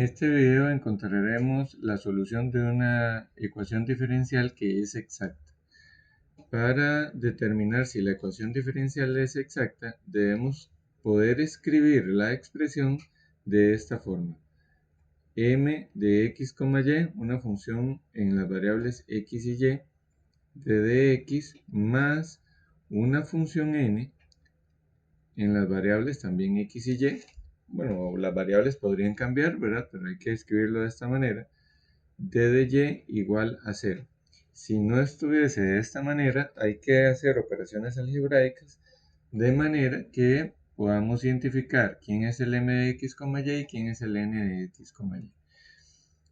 este video encontraremos la solución de una ecuación diferencial que es exacta. Para determinar si la ecuación diferencial es exacta, debemos poder escribir la expresión de esta forma. M de x, y, una función en las variables x y y, de dx, más una función n en las variables también x y y. Bueno, las variables podrían cambiar, ¿verdad? Pero hay que escribirlo de esta manera. D de y igual a 0. Si no estuviese de esta manera, hay que hacer operaciones algebraicas de manera que podamos identificar quién es el m de x, y y quién es el n de x, y.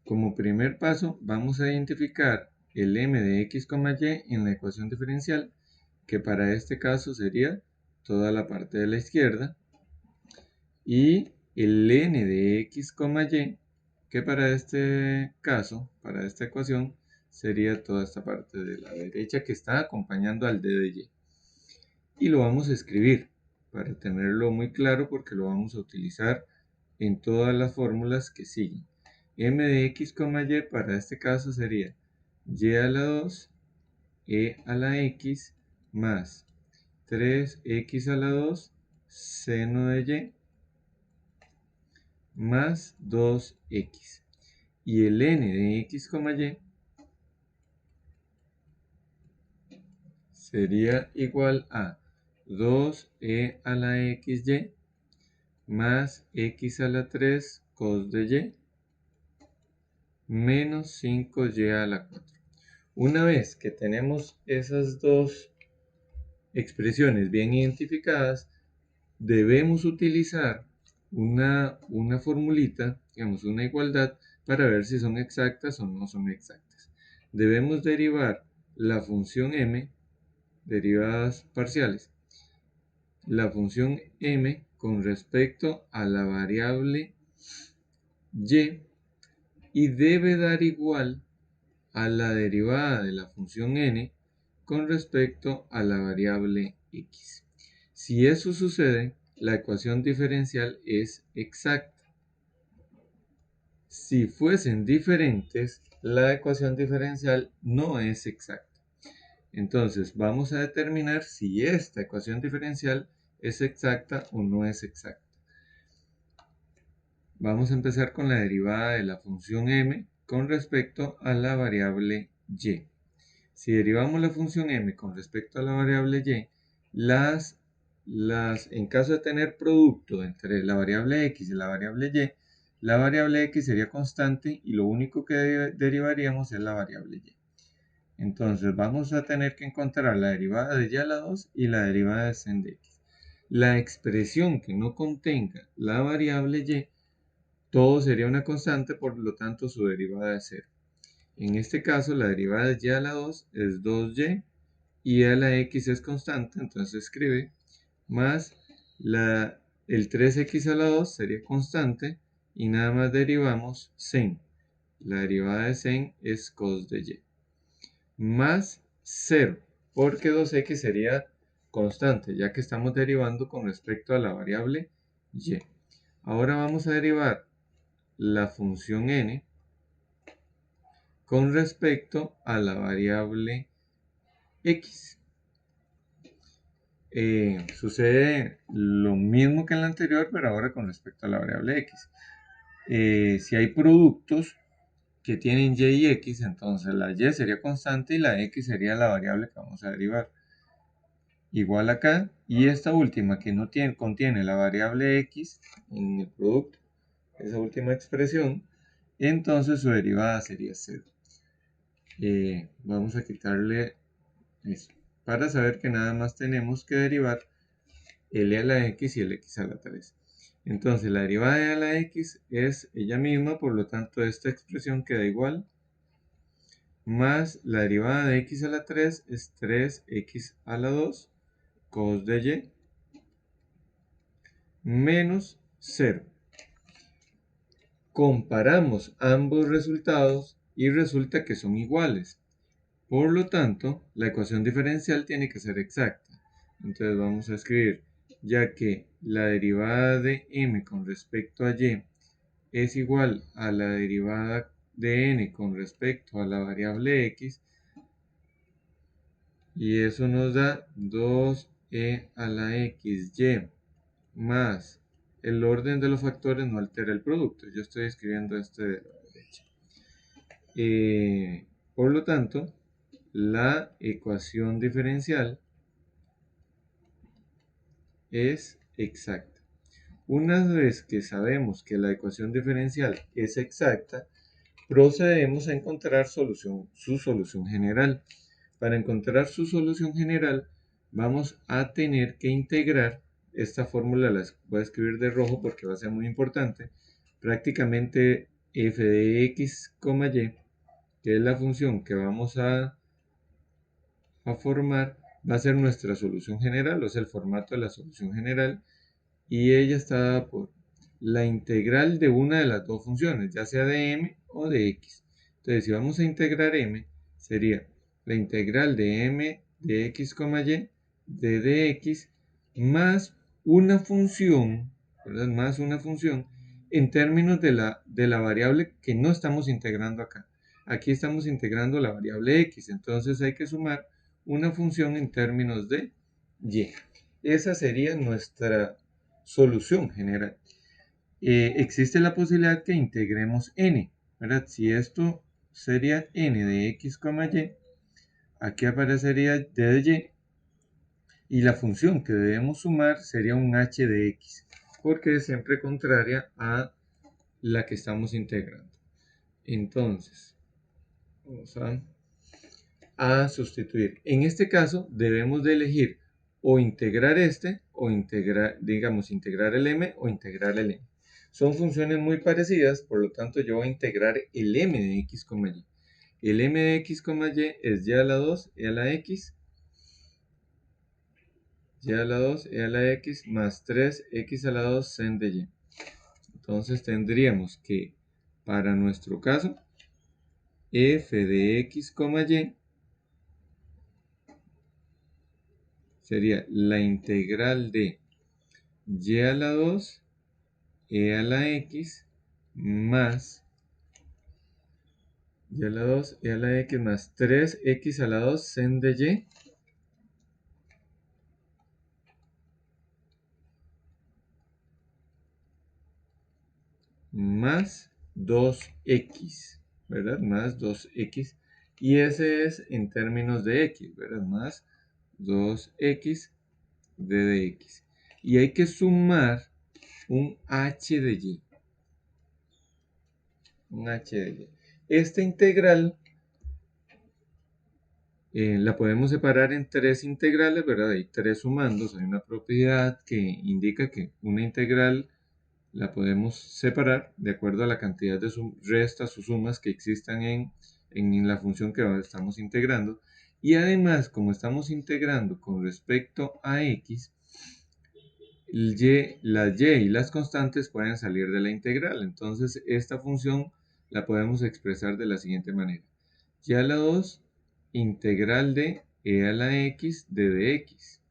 Como primer paso, vamos a identificar el m de x, y en la ecuación diferencial, que para este caso sería toda la parte de la izquierda, y el n de x, y, que para este caso, para esta ecuación, sería toda esta parte de la derecha que está acompañando al d de y. Y lo vamos a escribir para tenerlo muy claro porque lo vamos a utilizar en todas las fórmulas que siguen. M de x, y para este caso sería y a la 2, e a la x, más 3x a la 2, seno de y, más 2x. Y el n de x, y sería igual a 2e a la xy más x a la 3 cos de y menos 5y a la 4. Una vez que tenemos esas dos expresiones bien identificadas, debemos utilizar una formulita, digamos una igualdad, para ver si son exactas o no son exactas. Debemos derivar la función m, derivadas parciales, la función m con respecto a la variable y debe dar igual a la derivada de la función n con respecto a la variable x. Si eso sucede, la ecuación diferencial es exacta. Si fuesen diferentes, la ecuación diferencial no es exacta. Entonces, vamos a determinar si esta ecuación diferencial es exacta o no es exacta. Vamos a empezar con la derivada de la función m con respecto a la variable y. Si derivamos la función m con respecto a la variable y, en caso de tener producto entre la variable x y la variable x sería constante y lo único que derivaríamos es la variable y. Entonces vamos a tener que encontrar la derivada de y a la 2 y la derivada de sen de x. La expresión que no contenga la variable y, todo sería una constante, por lo tanto su derivada es 0. En este caso la derivada de y a la 2 es 2y y a la x es constante, entonces se escribe más el 3x a la 2 sería constante y nada más derivamos sen. La derivada de sen es cos de y. Más 0, porque 2x sería constante, ya que estamos derivando con respecto a la variable y. Ahora vamos a derivar la función n con respecto a la variable x. Sucede lo mismo que en la anterior, pero ahora con respecto a la variable x. Si hay productos que tienen y y x, entonces la y sería constante y la x sería la variable que vamos a derivar. Igual acá, y esta última que no contiene la variable x en el producto, esa última expresión, entonces su derivada sería 0. Vamos a quitarle eso, para saber que nada más tenemos que derivar el e a la x y el x a la 3. Entonces la derivada de e a la x es ella misma, por lo tanto esta expresión queda igual, más la derivada de x a la 3 es 3x a la 2 cos de y menos 0. Comparamos ambos resultados y resulta que son iguales. Por lo tanto, la ecuación diferencial tiene que ser exacta. Entonces vamos a escribir, ya que la derivada de m con respecto a y es igual a la derivada de n con respecto a la variable x, y eso nos da 2e a la xy más el orden de los factores no altera el producto. Yo estoy escribiendo este de la derecha. Por lo tanto, la ecuación diferencial es exacta. Una vez que sabemos que la ecuación diferencial es exacta, procedemos a encontrar su solución general. Para encontrar su solución general, vamos a tener que integrar, esta fórmula la voy a escribir de rojo porque va a ser muy importante, prácticamente f de x, y, que es la función que vamos a formar, va a ser nuestra solución general, o sea, el formato de la solución general, y ella está dada por la integral de una de las dos funciones, ya sea de m o de x. Entonces, si vamos a integrar m, sería la integral de m de x, y de dx más una función, ¿verdad? Más una función en términos de la variable que no estamos integrando acá. Aquí estamos integrando la variable x, entonces hay que sumar una función en términos de y. Esa sería nuestra solución general. Existe la posibilidad que integremos n, ¿verdad? Si esto sería n de x, y, aquí aparecería d de y la función que debemos sumar sería un h de x, porque es siempre contraria a la que estamos integrando. Entonces, vamos a sustituir. En este caso, debemos de elegir o integrar este, o integrar, digamos, integrar el m o integrar el n. Son funciones muy parecidas, por lo tanto yo voy a integrar el m de x, y. El m de x, y es y a la 2, e a la x, y a la 2, e a la x, más 3x a la 2, sen de y. Entonces tendríamos que, para nuestro caso, f de x, y sería la integral de y a la 2, e a la x, más y a la 2, e a la x, más 3x a la 2, sen de y, más 2x, ¿verdad? Más 2x. Y ese es en términos de x, ¿verdad? Más 2x de dx. Y hay que sumar un h de y. Un h de y. Esta integral la podemos separar en tres integrales, ¿verdad? Hay tres sumandos. Hay una propiedad que indica que una integral la podemos separar de acuerdo a la cantidad de restas o sumas que existan en la función que estamos integrando. Y además, como estamos integrando con respecto a x, las y y las constantes pueden salir de la integral. Entonces, esta función la podemos expresar de la siguiente manera. Y a la 2, integral de e a la x de dx,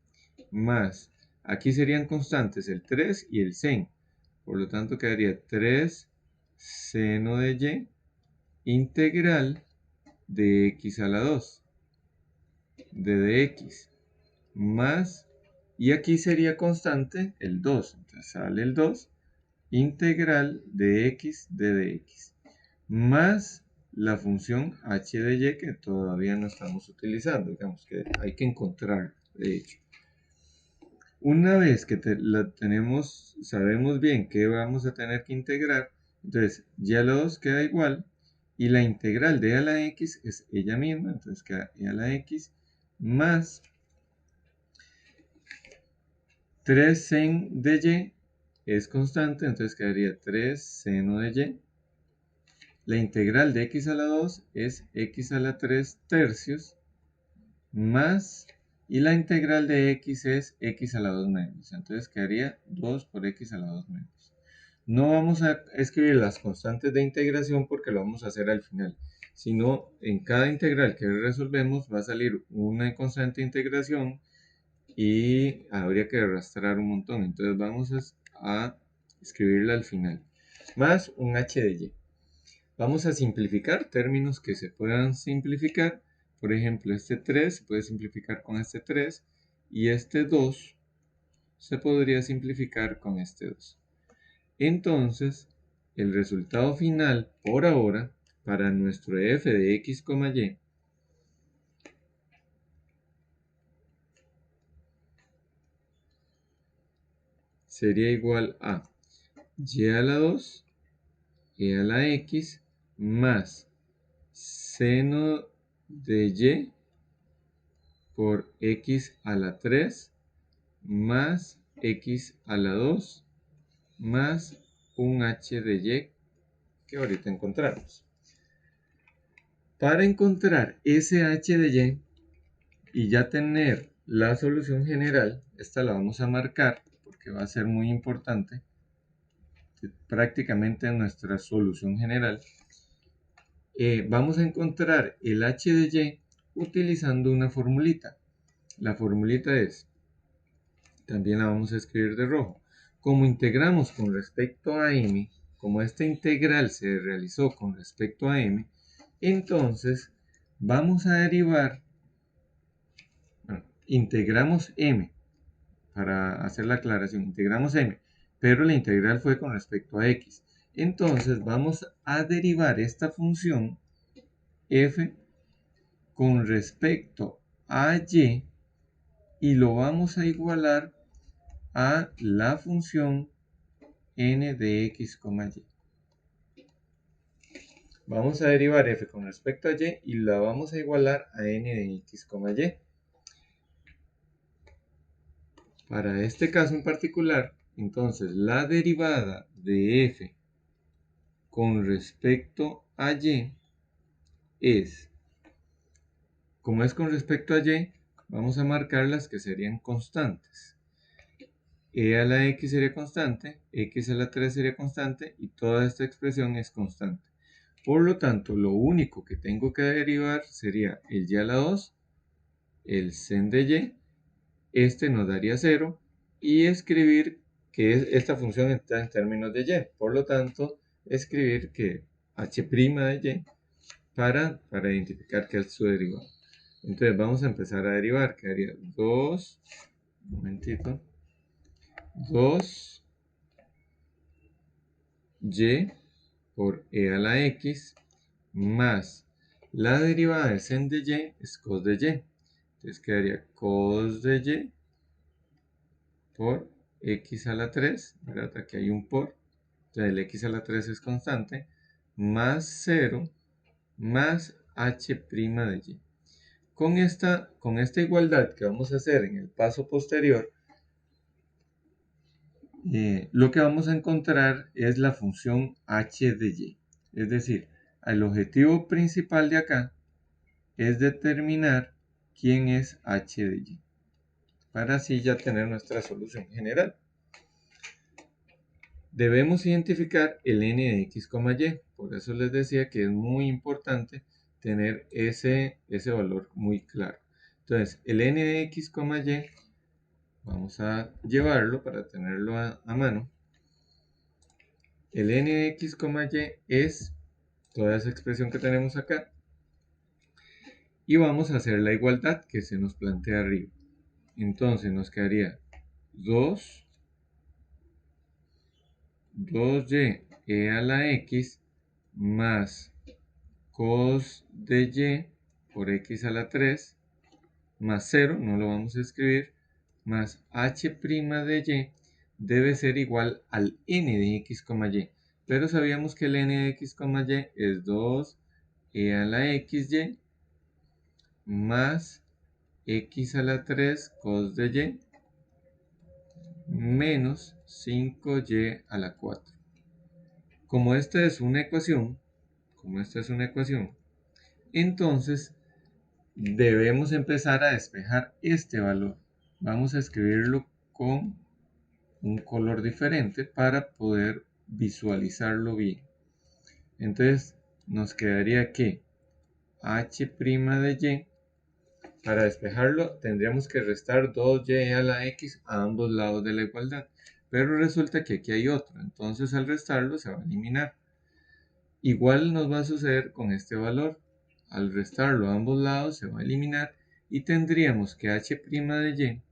más, aquí serían constantes el 3 y el sen. Por lo tanto, quedaría 3 seno de y integral de x a la 2 de dx, más, y aquí sería constante el 2. Entonces sale el 2 integral de x de dx, más la función h de y que todavía no estamos utilizando. Digamos que hay que encontrar, de hecho. Una vez que la tenemos, sabemos bien que vamos a tener que integrar, entonces y a la 2 queda igual, y la integral de e a la x es ella misma, entonces queda e a la x más 3 sen de y es constante, entonces quedaría 3 seno de y. La integral de x a la 2 es x a la 3 tercios más, y la integral de x es x a la 2 menos. Entonces quedaría 2 por x a la 2 menos. No vamos a escribir las constantes de integración porque lo vamos a hacer al final, sino en cada integral que resolvemos va a salir una constante de integración y habría que arrastrar un montón. Entonces vamos a escribirla al final. más un h de y. Vamos a simplificar términos que se puedan simplificar. Por ejemplo, este 3 se puede simplificar con este 3 y este 2 se podría simplificar con este 2. Entonces, el resultado final por ahora para nuestro f de x, y sería igual a y a la 2, e a la x, más seno de y por x a la 3, más x a la 2, más un h de y que ahorita encontramos. Para encontrar ese h de y ya tener la solución general, esta la vamos a marcar porque va a ser muy importante, prácticamente nuestra solución general. Vamos a encontrar el h de y utilizando una formulita. La formulita es, también la vamos a escribir de rojo, como integramos con respecto a m, como esta integral se realizó con respecto a m, entonces vamos a derivar, bueno, integramos m, para hacer la aclaración, integramos m, pero la integral fue con respecto a x. Entonces vamos a derivar esta función f con respecto a y y lo vamos a igualar a la función n de x, y. Vamos a derivar f con respecto a y y la vamos a igualar a n de x, y. Para este caso en particular, entonces la derivada de f con respecto a y es, como es con respecto a y, vamos a marcar las que serían constantes. E a la x sería constante, x a la 3 sería constante y toda esta expresión es constante. Por lo tanto, lo único que tengo que derivar sería el y a la 2, el sen de y, este nos daría 0 y escribir que esta función está en términos de y. Por lo tanto, escribir que h' de y para identificar que es su derivado. Entonces vamos a empezar a derivar, quedaría 2, un momentito, 2y por e a la x más la derivada de sen de y es cos de y. Entonces quedaría cos de y por x a la 3, ¿verdad? Aquí hay un por, entonces el x a la 3 es constante, más 0 más h' de y. Con esta igualdad que vamos a hacer en el paso posterior, lo que vamos a encontrar es la función h de y. Es decir, el objetivo principal de acá es determinar quién es h de y, para así ya tener nuestra solución general. Debemos identificar el n de x, y. Por eso les decía que es muy importante tener ese valor muy claro. Entonces, el n de x, y, vamos a llevarlo para tenerlo a mano. El n de x, y es toda esa expresión que tenemos acá. Y vamos a hacer la igualdad que se nos plantea arriba. Entonces nos quedaría 2y e a la x más cos de y por x a la 3 más 0, no lo vamos a escribir, más h' de y debe ser igual al n de x, y. Pero sabíamos que el n de x, y es 2e a la xy más x a la 3 cos de y menos 5y a la 4. Como esta es una ecuación, entonces debemos empezar a despejar este valor. Vamos a escribirlo con un color diferente para poder visualizarlo bien. Entonces nos quedaría que h' de y, para despejarlo tendríamos que restar 2y a la x a ambos lados de la igualdad. pero resulta que aquí hay otro, entonces al restarlo se va a eliminar. Igual nos va a suceder con este valor, al restarlo a ambos lados se va a eliminar y tendríamos que h' de y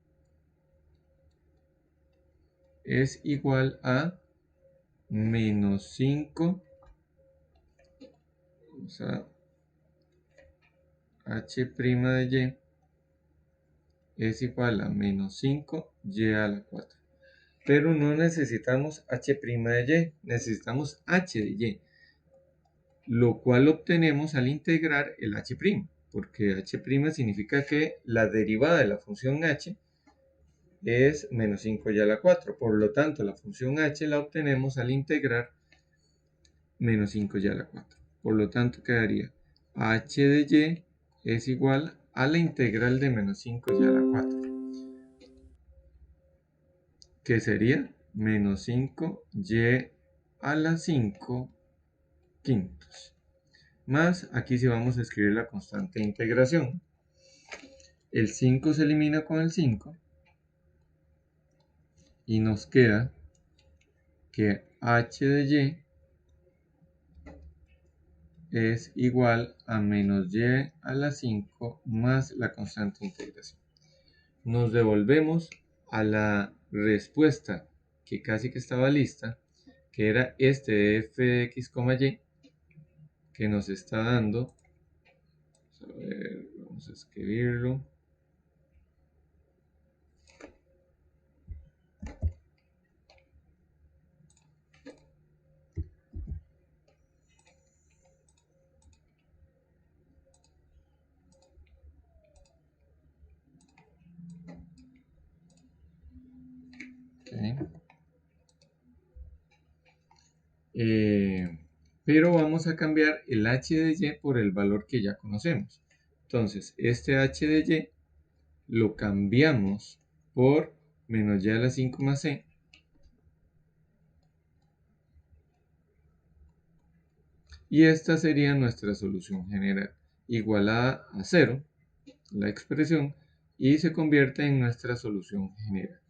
es igual a menos 5, o sea, h' de y es igual a menos 5y a la 4. Pero no necesitamos h' de y, necesitamos h de y, lo cual obtenemos al integrar el h', porque h' significa que la derivada de la función h es menos 5y a la 4. Por lo tanto, la función h la obtenemos al integrar menos 5y a la 4. Por lo tanto, quedaría h de y es igual a la integral de menos 5y a la 4, que sería menos 5y a la 5 quintos. Más, aquí sí vamos a escribir la constante de integración. El 5 se elimina con el 5 y nos queda que h de y es igual a menos y a la 5 más la constante de integración. Nos devolvemos a la respuesta que casi que estaba lista, que era este de f de x, y, que nos está dando, vamos a escribirlo, okay. Pero vamos a cambiar el h de y por el valor que ya conocemos. Entonces, este h de y lo cambiamos por menos y a la 5 más c, y esta sería nuestra solución general, igualada a 0, la expresión, y se convierte en nuestra solución general.